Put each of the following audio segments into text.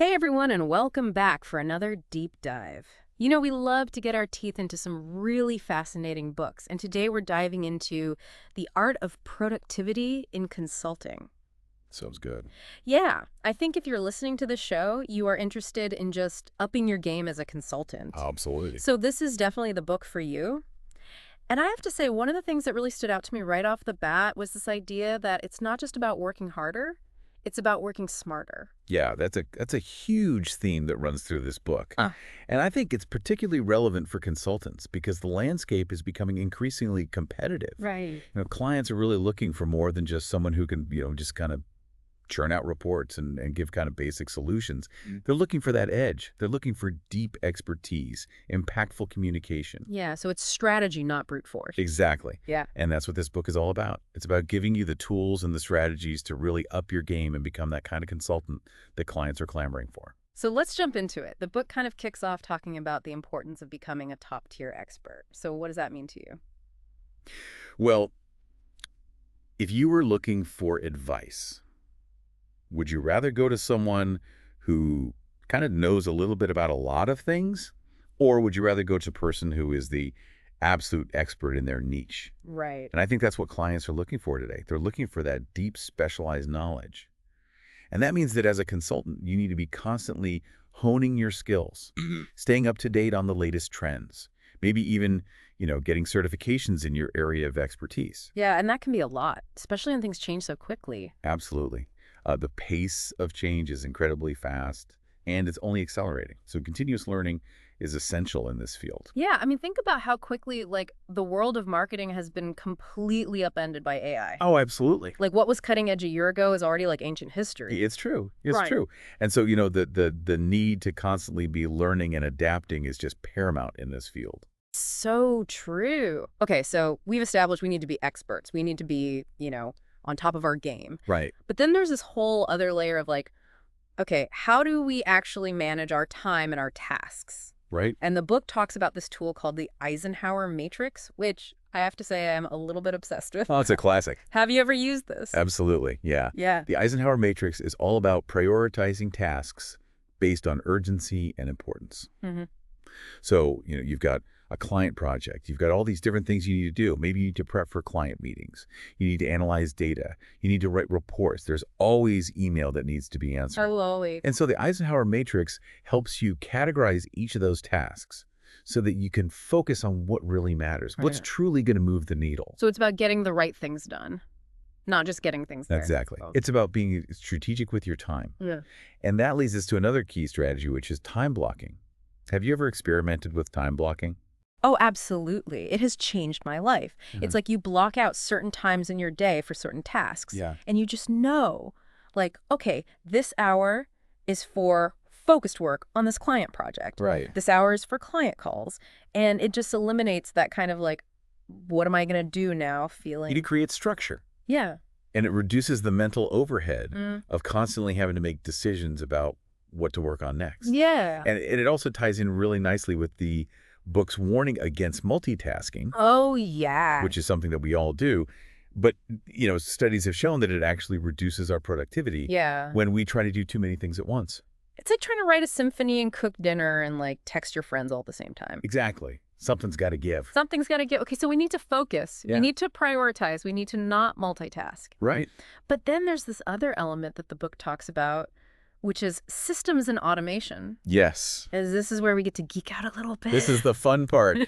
Hey everyone, and welcome back for another deep dive. You know, we love to get our teeth into some really fascinating books, and today we're diving into The Art of Productivity in Consulting. Sounds good. Yeah, I think if you're listening to the show, you are interested in just upping your game as a consultant. Absolutely. So this is definitely the book for you. And I have to say, one of the things that really stood out to me right off the bat was this idea that it's not just about working harder, it's about working smarter. Yeah, that's a huge theme that runs through this book. Uh, And I think it's particularly relevant for consultants because the landscape is becoming increasingly competitive. Right. Clients are really looking for more than just someone who can, just kind of churn out reports and give kind of basic solutions. They're looking for that edge. They're looking for deep expertise, impactful communication. Yeah, so it's strategy, not brute force. Exactly. Yeah. And that's what this book is all about. It's about giving you the tools and the strategies to really up your game and become that kind of consultant that clients are clamoring for. So let's jump into it. The book kind of kicks off talking about the importance of becoming a top-tier expert. So what does that mean to you? Well, if you were looking for advice, would you rather go to someone who kind of knows a little bit about a lot of things, or would you rather go to a person who is the absolute expert in their niche? Right. And I think that's what clients are looking for today. They're looking for that deep, specialized knowledge. And that means that as a consultant, you need to be constantly honing your skills, staying up to date on the latest trends, maybe even, getting certifications in your area of expertise. Yeah, and that can be a lot, especially when things change so quickly. Absolutely. The pace of change is incredibly fast, and it's only accelerating. So continuous learning is essential in this field. Yeah, I mean, think about how quickly, the world of marketing has been completely upended by AI. Oh, absolutely. Like, what was cutting edge a year ago is already, ancient history. It's true. It's Right. true. And so, the need to constantly be learning and adapting is just paramount in this field. So true. Okay, so we've established we need to be experts. We need to be, on top of our game. Right. But then there's this whole other layer of okay, how do we actually manage our time and our tasks? Right. And the book talks about this tool called the Eisenhower Matrix, which I have to say I'm a little bit obsessed with. Oh, it's a classic. Have you ever used this? Absolutely. Yeah. Yeah. The Eisenhower Matrix is all about prioritizing tasks based on urgency and importance. Mm-hmm. So, you've got a client project. You've got all these different things you need to do. Maybe you need to prep for client meetings. You need to analyze data. You need to write reports. There's always email that needs to be answered. Oh, always. And so the Eisenhower Matrix helps you categorize each of those tasks so that you can focus on what really matters, what's Right. truly going to move the needle. So it's about getting the right things done, not just getting things there. Exactly. Oh. It's about being strategic with your time. Yeah. And that leads us to another key strategy, which is time blocking. Have you ever experimented with time blocking? Oh, absolutely. It has changed my life. It's like you block out certain times in your day for certain tasks. Yeah. And you just know, okay, this hour is for focused work on this client project. Right. This hour is for client calls. And it just eliminates that kind of what am I going to do now feeling. You need to create structure. Yeah. And it reduces the mental overhead Mm. of constantly having to make decisions about what to work on next. Yeah. And it also ties in really nicely with the book's warning against multitasking, Oh, yeah. which is something that we all do. But, studies have shown that it actually reduces our productivity Yeah. when we try to do too many things at once. It's like trying to write a symphony and cook dinner and text your friends all at the same time. Exactly. Something's got to give. Something's got to give. Okay, so we need to focus. Yeah. We need to prioritize. We need to not multitask. Right. But then there's this other element that the book talks about, which is systems and automation. Yes. As this is where we get to geek out a little bit. This is the fun part.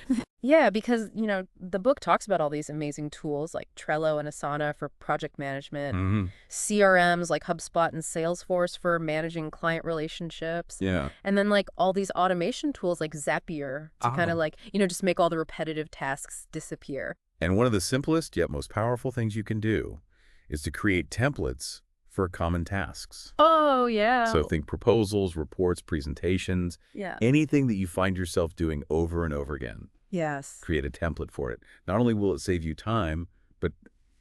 Yeah, because, the book talks about all these amazing tools like Trello and Asana for project management, Mhm. CRMs like HubSpot and Salesforce for managing client relationships. Yeah. And then all these automation tools like Zapier to kind of just make all the repetitive tasks disappear. And one of the simplest yet most powerful things you can do is to create templates for common tasks. Oh, yeah. So think proposals, reports, presentations, Yeah. anything that you find yourself doing over and over again. Yes. Create a template for it. Not only will it save you time, but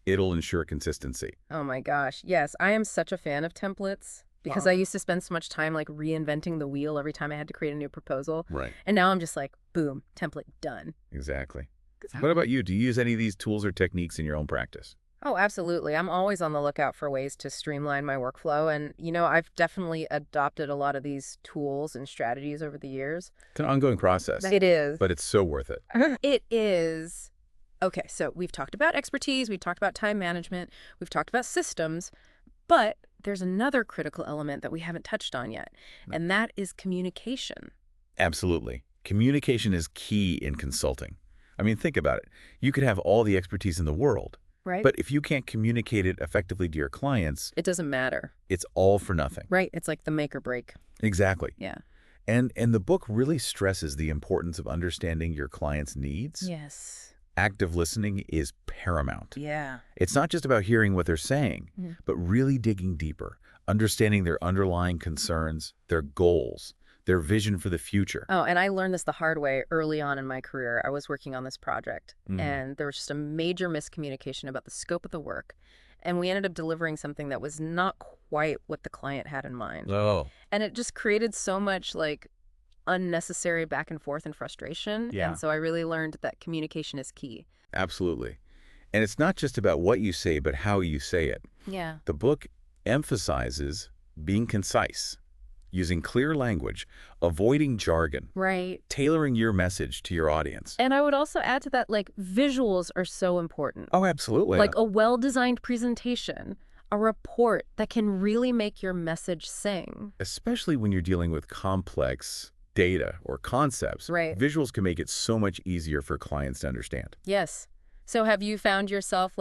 it'll ensure consistency. Oh my gosh. Yes, I am such a fan of templates because I used to spend so much time reinventing the wheel every time I had to create a new proposal. Right. And now I'm just boom, template done. Exactly. What about you? Do you use any of these tools or techniques in your own practice? Oh, absolutely. I'm always on the lookout for ways to streamline my workflow. And, I've definitely adopted a lot of these tools and strategies over the years. It's an ongoing process, It is. but it's so worth it. It is. Okay, so we've talked about expertise, we've talked about time management, we've talked about systems, but there's another critical element that we haven't touched on yet, and that is communication. Absolutely. Communication is key in consulting. I mean, think about it. You could have all the expertise in the world, Right? but if you can't communicate it effectively to your clients, It doesn't matter. it's all for nothing. Right? It's like the make or break. Exactly. Yeah. And the book really stresses the importance of understanding your client's needs. Yes. Active listening is paramount. Yeah. It's not just about hearing what they're saying, Mhm. but really digging deeper, understanding their underlying concerns, their goals, their vision for the future. Oh, and I learned this the hard way early on in my career. I was working on this project, Mhm. and there was just a major miscommunication about the scope of the work. And we ended up delivering something that was not quite what the client had in mind. Oh, And it just created so much unnecessary back and forth and frustration. Yeah. And so I really learned that communication is key. absolutely. And it's not just about what you say, but how you say it. Yeah. The book emphasizes being concise, using clear language, avoiding jargon, Right. tailoring your message to your audience. And I would also add to that, visuals are so important. Oh, absolutely. Like a well-designed presentation, a report that can really make your message sing. Especially when you're dealing with complex data or concepts, Right. visuals can make it so much easier for clients to understand. Yes. So have you found yourself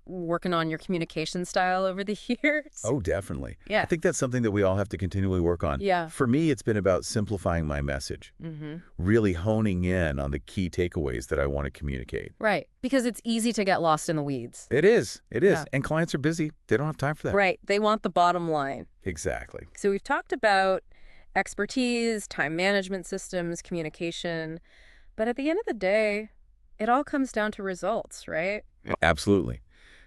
working on your communication style over the years? Oh, definitely. Yeah. I think that's something that we all have to continually work on. Yeah. For me, it's been about simplifying my message, Mm-hmm. really honing in on the key takeaways that I want to communicate. Right. Because it's easy to get lost in the weeds. It is. It is. Yeah. And clients are busy. They don't have time for that. Right. They want the bottom line. Exactly. So we've talked about expertise, time management systems, communication. But at the end of the day, it all comes down to results, right? Absolutely.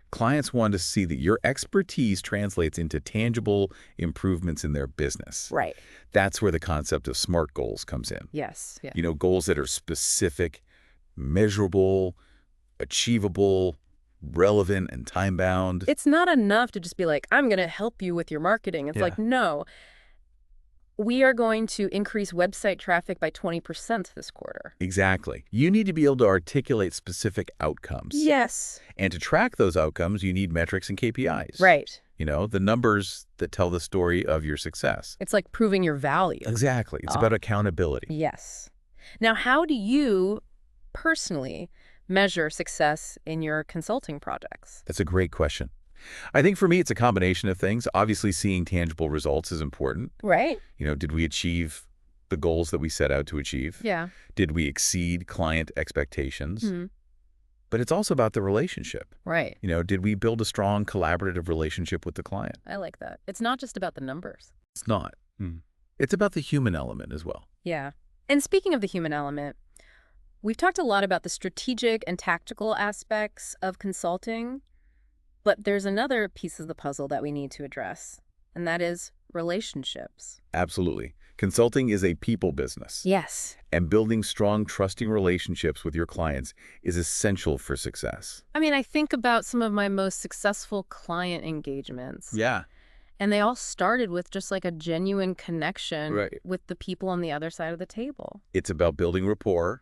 Clients want to see that your expertise translates into tangible improvements in their business. Right. That's where the concept of SMART goals comes in. Yes. Yeah. Goals that are specific, measurable, achievable, relevant, and time-bound. It's not enough to just be like, I'm going to help you with your marketing. It's Yeah. like, no, we are going to increase website traffic by 20% this quarter. Exactly. You need to be able to articulate specific outcomes. Yes. And to track those outcomes, you need metrics and KPIs. Right. The numbers that tell the story of your success. It's like proving your value. Exactly. It's Oh. about accountability. Yes. Now, how do you personally measure success in your consulting projects? That's a great question. I think for me, it's a combination of things. Obviously, seeing tangible results is important. Right. Did we achieve the goals that we set out to achieve? Yeah. Did we exceed client expectations? Hmm. But it's also about the relationship. Right. Did we build a strong collaborative relationship with the client? I like that. It's not just about the numbers. It's not. It's about the human element as well. Yeah. And speaking of the human element, we've talked a lot about the strategic and tactical aspects of consulting, but there's another piece of the puzzle that we need to address, and that is relationships. Absolutely. Consulting is a people business. Yes. And building strong, trusting relationships with your clients is essential for success. I mean, I think about some of my most successful client engagements. Yeah. And they all started with just a genuine connection Right. with the people on the other side of the table. It's about building rapport,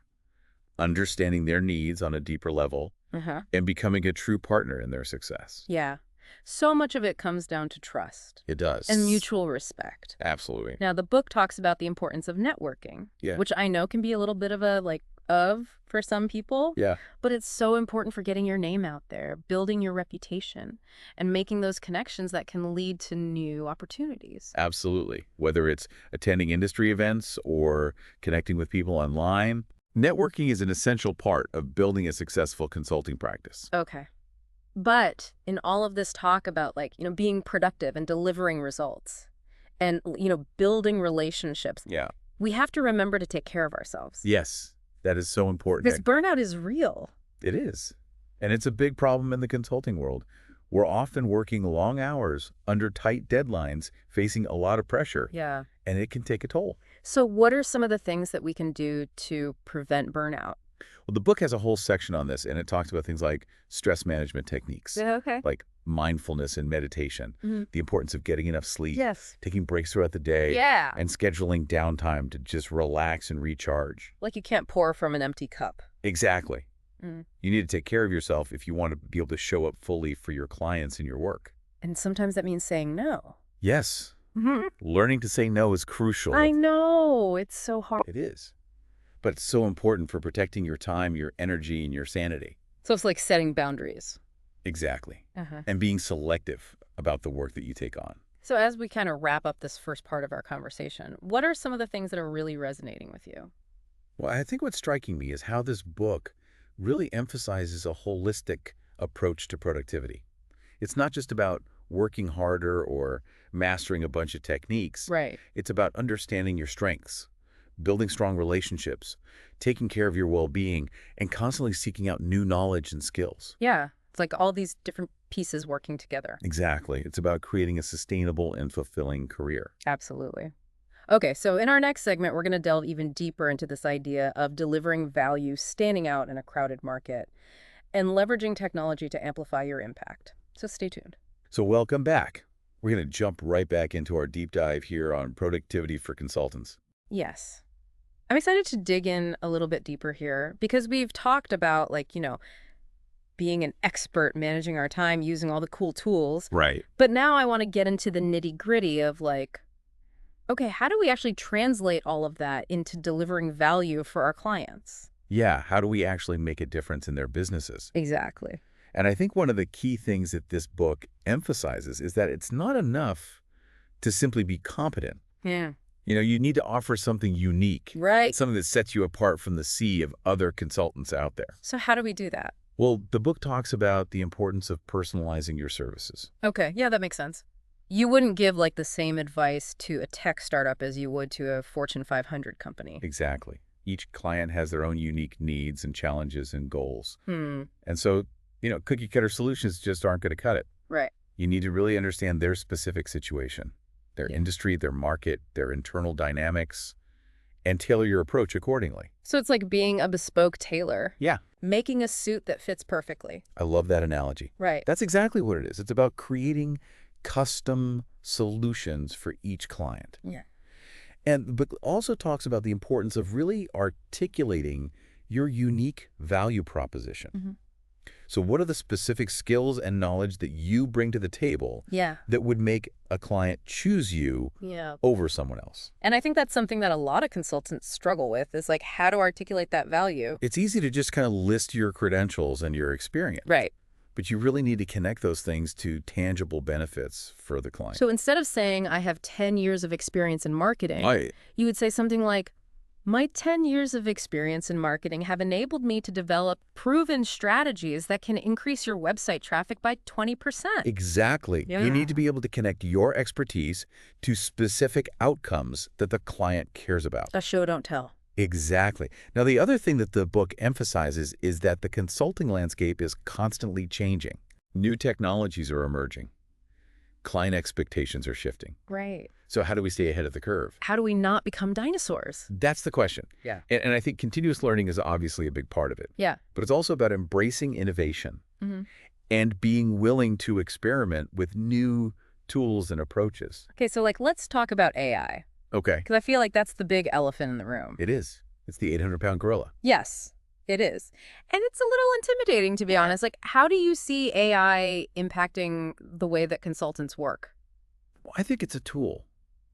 understanding their needs on a deeper level, Uh-huh. and becoming a true partner in their success. Yeah. So much of it comes down to trust It does. and mutual respect. Absolutely. Now, the book talks about the importance of networking, Yeah. which I know can be a little bit of for some people, Yeah. but it's so important for getting your name out there, building your reputation, and making those connections that can lead to new opportunities. Absolutely. Whether it's attending industry events or connecting with people online, networking is an essential part of building a successful consulting practice. Okay. But in all of this talk about being productive and delivering results and, building relationships, Yeah. we have to remember to take care of ourselves. Yes, that is so important. Because burnout is real. It is. And it's a big problem in the consulting world. We're often working long hours under tight deadlines, facing a lot of pressure, Yeah. and it can take a toll. So what are some of the things that we can do to prevent burnout? Well, the book has a whole section on this, and it talks about things like stress management techniques, Yeah, okay. like mindfulness and meditation, the importance of getting enough sleep, Yes. taking breaks throughout the day, Yeah. and scheduling downtime to just relax and recharge. Like you can't pour from an empty cup. Exactly. Mm. You need to take care of yourself if you want to be able to show up fully for your clients and your work. And sometimes that means saying no. Yes, learning to say no is crucial. I know. It's so hard. It is. But it's so important for protecting your time, your energy, and your sanity. So it's like setting boundaries. Exactly. Uh-huh. And being selective about the work that you take on. So as we kind of wrap up this first part of our conversation, what are some of the things that are really resonating with you? Well, I think what's striking me is how this book really emphasizes a holistic approach to productivity. It's not just about working harder or mastering a bunch of techniques. Right. It's about understanding your strengths, building strong relationships, taking care of your well-being, and constantly seeking out new knowledge and skills. Yeah. It's like all these different pieces working together. Exactly. It's about creating a sustainable and fulfilling career. Absolutely. Okay, so in our next segment, we're going to delve even deeper into this idea of delivering value, standing out in a crowded market, and leveraging technology to amplify your impact. So stay tuned. So welcome back. We're going to jump right back into our deep dive here on productivity for consultants. Yes. I'm excited to dig in a little bit deeper here because we've talked about, like, being an expert, managing our time, using all the cool tools. Right. But now I want to get into the nitty-gritty of, like, okay, how do we actually translate all of that into delivering value for our clients? Yeah, how do we actually make a difference in their businesses? Exactly. And I think one of the key things that this book emphasizes is that it's not enough to simply be competent. Yeah. You need to offer something unique. Right. Something that sets you apart from the sea of other consultants out there. So how do we do that? Well, the book talks about the importance of personalizing your services. Okay, yeah, that makes sense. You wouldn't give, like, the same advice to a tech startup as you would to a Fortune 500 company. Exactly. Each client has their own unique needs and challenges and goals. Hmm. And so, cookie-cutter solutions just aren't going to cut it. Right. You need to really understand their specific situation, their industry, their market, their internal dynamics, and tailor your approach accordingly. So it's like being a bespoke tailor. Yeah. Making a suit that fits perfectly. I love that analogy. Right. That's exactly what it is. It's about creating custom solutions for each client. Yeah. And but also talks about the importance of really articulating your unique value proposition. Mm-hmm. So what are the specific skills and knowledge that you bring to the table that would make a client choose you over someone else? And I think that's something that a lot of consultants struggle with is, like, how to articulate that value. It's easy to just kind of list your credentials and your experience. Right. But you really need to connect those things to tangible benefits for the client. So instead of saying, I have 10 years of experience in marketing, you would say something like, my 10 years of experience in marketing have enabled me to develop proven strategies that can increase your website traffic by 20%. Exactly. Yeah. You need to be able to connect your expertise to specific outcomes that the client cares about. A show don't tell. Exactly. Now, the other thing that the book emphasizes is that the consulting landscape is constantly changing. New technologies are emerging. Client expectations are shifting. Right. So how do we stay ahead of the curve? How do we not become dinosaurs? That's the question. Yeah. And I think continuous learning is obviously a big part of it. Yeah. But it's also about embracing innovation Mm-hmm. and being willing to experiment with new tools and approaches. Okay, so, like, let's talk about AI. Okay. Because I feel like that's the big elephant in the room. It is. It's the 800-pound gorilla. Yes, it is. And it's a little intimidating, to be honest. Like, how do you see AI impacting the way that consultants work? Well, I think it's a tool.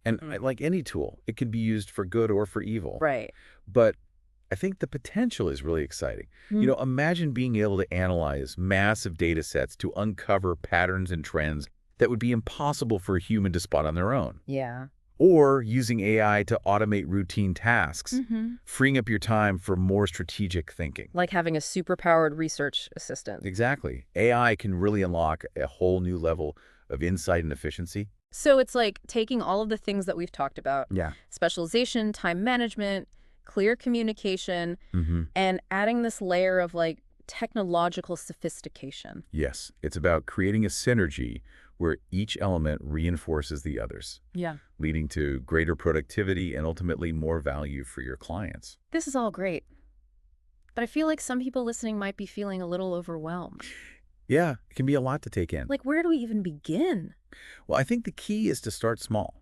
And like any tool, it can be used for good or for evil. Right. But I think the potential is really exciting. Imagine being able to analyze massive data sets to uncover patterns and trends that would be impossible for a human to spot on their own. Yeah. Or using AI to automate routine tasks, freeing up your time for more strategic thinking. Like having a superpowered research assistant. Exactly. AI can really unlock a whole new level of insight and efficiency. So it's like taking all of the things that we've talked about, Yeah. specialization, time management, clear communication, and adding this layer of, like, technological sophistication. Yes. It's about creating a synergy where each element reinforces the others, Yeah. leading to greater productivity and ultimately more value for your clients. This is all great. But I feel like some people listening might be feeling a little overwhelmed. Yeah, it can be a lot to take in. Like, where do we even begin? Well, I think the key is to start small.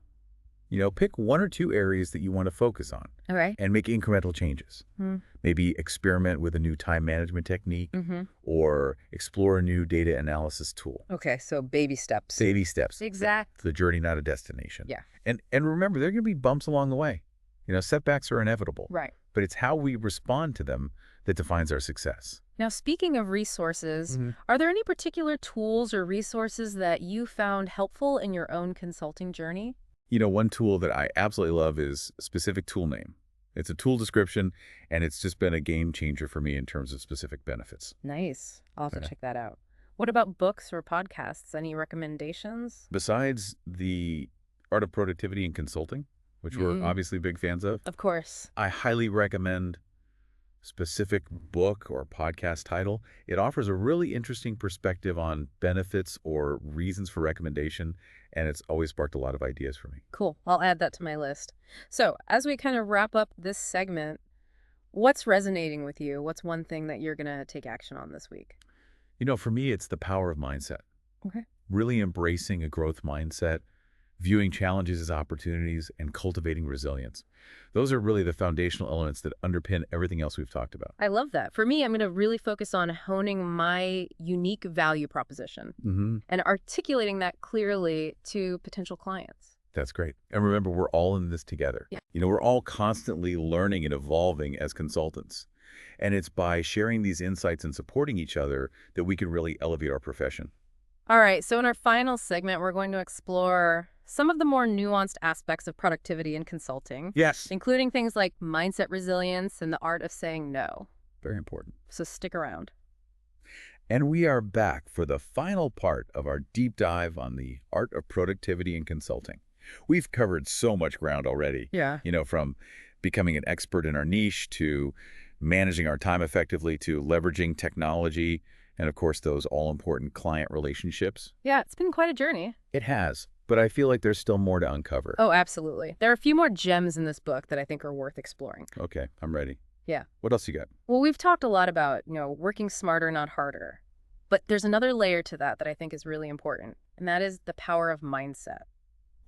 Pick one or two areas that you want to focus on All right. and make incremental changes. Hmm. Maybe experiment with a new time management technique Mm-hmm. or explore a new data analysis tool. Okay, so baby steps. Baby steps. Exactly. The journey, not a destination. Yeah. And remember, there are going to be bumps along the way. Setbacks are inevitable. Right. But it's how we respond to them that defines our success. Now, speaking of resources, Mm-hmm. are there any particular tools or resources that you found helpful in your own consulting journey? One tool that I absolutely love is specific tool name. It's a tool description, and it's just been a game changer for me in terms of specific benefits. Nice. I'll have to Okay. check that out. What about books or podcasts? Any recommendations? Besides the art of productivity and consulting, which we're Mm. obviously big fans of, Of course. I highly recommend specific book or podcast title. It offers a really interesting perspective on benefits or reasons for recommendation, and it's always sparked a lot of ideas for me. Cool. I'll add that to my list. So, as we kind of wrap up this segment, what's resonating with you? What's one thing that you're going to take action on this week? For me, it's the power of mindset. Okay. Really embracing a growth mindset, viewing challenges as opportunities, and cultivating resilience. Those are really the foundational elements that underpin everything else we've talked about. I love that. For me, I'm going to really focus on honing my unique value proposition Mm-hmm. and articulating that clearly to potential clients. That's great. And remember, we're all in this together. Yeah. We're all constantly learning and evolving as consultants. And it's by sharing these insights and supporting each other that we can really elevate our profession. All right, so in our final segment, we're going to explore some of the more nuanced aspects of productivity in consulting, Yes. including things like mindset resilience and the art of saying no. Very important. So stick around. And we are back for the final part of our deep dive on the art of productivity in consulting. We've covered so much ground already. Yeah. From becoming an expert in our niche to managing our time effectively to leveraging technology and, of course, those all-important client relationships. Yeah, it's been quite a journey. It has, but I feel like there's still more to uncover. Oh, absolutely. There are a few more gems in this book that I think are worth exploring. Okay, I'm ready. Yeah. What else you got? Well, we've talked a lot about, working smarter, not harder. But there's another layer to that that I think is really important, and that is the power of mindset.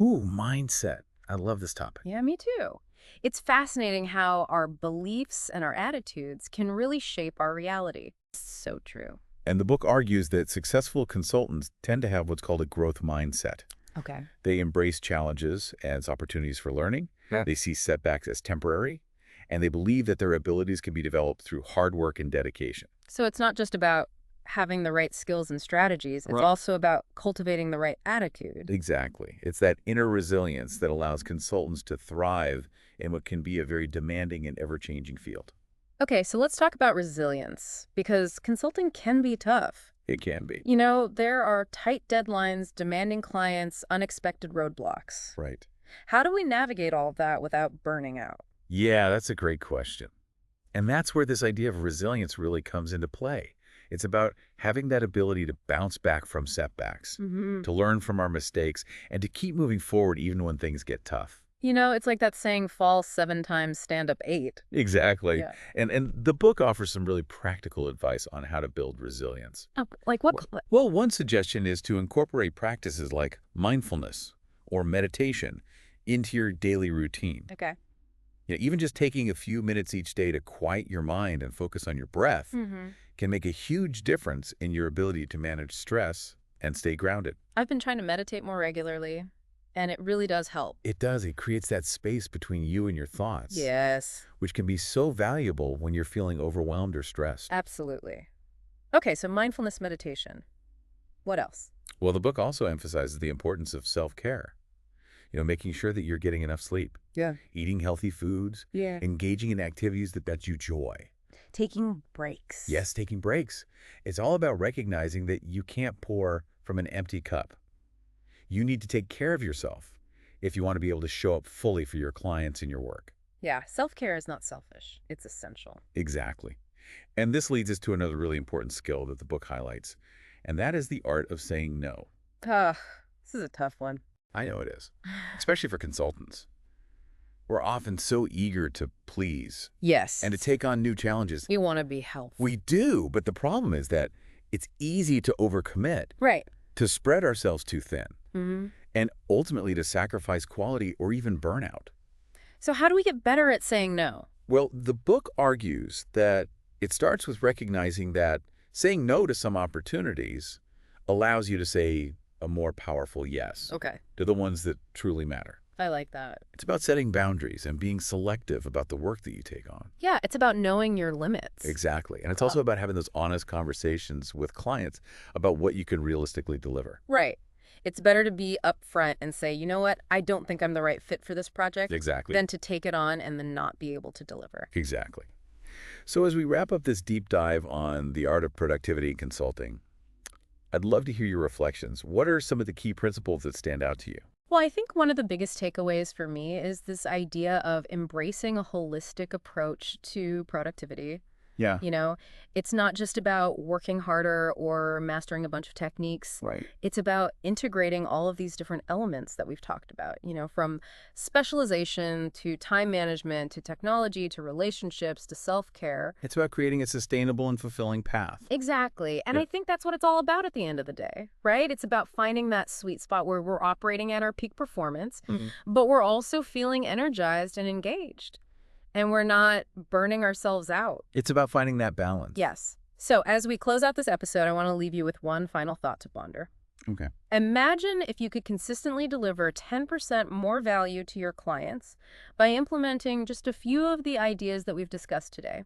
Ooh, mindset. I love this topic. Yeah, me too. It's fascinating how our beliefs and our attitudes can really shape our reality. So true. And the book argues that successful consultants tend to have what's called a growth mindset. Okay. They embrace challenges as opportunities for learning. Yeah. They see setbacks as temporary, and they believe that their abilities can be developed through hard work and dedication. So it's not just about having the right skills and strategies. It's Right. also about cultivating the right attitude. Exactly. It's that inner resilience that allows consultants to thrive in what can be a very demanding and ever-changing field. Okay, so let's talk about resilience, because consulting can be tough. It can be. There are tight deadlines, demanding clients, unexpected roadblocks. Right. How do we navigate all of that without burning out? Yeah, that's a great question. And that's where this idea of resilience really comes into play. It's about having that ability to bounce back from setbacks, Mm-hmm. to learn from our mistakes, and to keep moving forward even when things get tough. It's like that saying, fall 7 times, stand up 8. Exactly. Yeah. And the book offers some really practical advice on how to build resilience. Oh, like what? Well, one suggestion is to incorporate practices like mindfulness or meditation into your daily routine. Okay. Even just taking a few minutes each day to quiet your mind and focus on your breath Mm-hmm. can make a huge difference in your ability to manage stress and stay grounded. I've been trying to meditate more regularly, and it really does help. It does. It creates that space between you and your thoughts, Yes, which can be so valuable when you're feeling overwhelmed or stressed. absolutely. Okay, so mindfulness meditation. What else? Well, the book also emphasizes the importance of self-care. Making sure that you're getting enough sleep, Yeah. eating healthy foods, Yeah. engaging in activities that bring you joy. Taking breaks. Yes, taking breaks. It's all about recognizing that you can't pour from an empty cup. You need to take care of yourself if you want to be able to show up fully for your clients and your work. Yeah, self-care is not selfish. It's essential. Exactly. And this leads us to another really important skill that the book highlights, and that is the art of saying no. Ugh, this is a tough one. I know it is, especially for consultants. We're often so eager to please Yes. and to take on new challenges. We want to be helpful. We do, but the problem is that it's easy to overcommit, Right. to spread ourselves too thin, Mm-hmm. and ultimately to sacrifice quality or even burnout. So how do we get better at saying no? Well, the book argues that it starts with recognizing that saying no to some opportunities allows you to say a more powerful yes Okay. to the ones that truly matter. I like that. It's about setting boundaries and being selective about the work that you take on. Yeah, it's about knowing your limits. Exactly. And it's also about having those honest conversations with clients about what you can realistically deliver. Right. It's better to be upfront and say, you know what, I don't think I'm the right fit for this project, Exactly. than to take it on and then not be able to deliver. Exactly. So as we wrap up this deep dive on the art of productivity consulting, I'd love to hear your reflections. What are some of the key principles that stand out to you? Well, I think one of the biggest takeaways for me is this idea of embracing a holistic approach to productivity. Yeah. You know, it's not just about working harder or mastering a bunch of techniques. Right. It's about integrating all of these different elements that we've talked about, from specialization to time management to technology to relationships to self-care. It's about creating a sustainable and fulfilling path. Exactly. And Yeah. I think that's what it's all about at the end of the day, right? It's about finding that sweet spot where we're operating at our peak performance, but we're also feeling energized and engaged. And we're not burning ourselves out. It's about finding that balance. Yes. So as we close out this episode, I want to leave you with one final thought to ponder. Okay. Imagine if you could consistently deliver 10% more value to your clients by implementing just a few of the ideas that we've discussed today.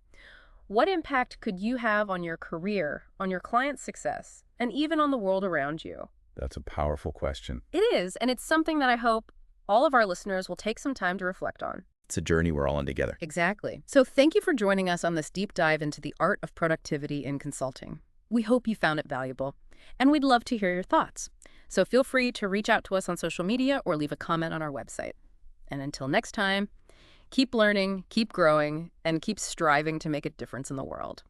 What impact could you have on your career, on your client's success, and even on the world around you? That's a powerful question. It is, and it's something that I hope all of our listeners will take some time to reflect on. It's a journey we're all on together. Exactly. So thank you for joining us on this deep dive into the art of productivity in consulting. We hope you found it valuable, and we'd love to hear your thoughts. So feel free to reach out to us on social media or leave a comment on our website. And until next time, keep learning, keep growing, and keep striving to make a difference in the world.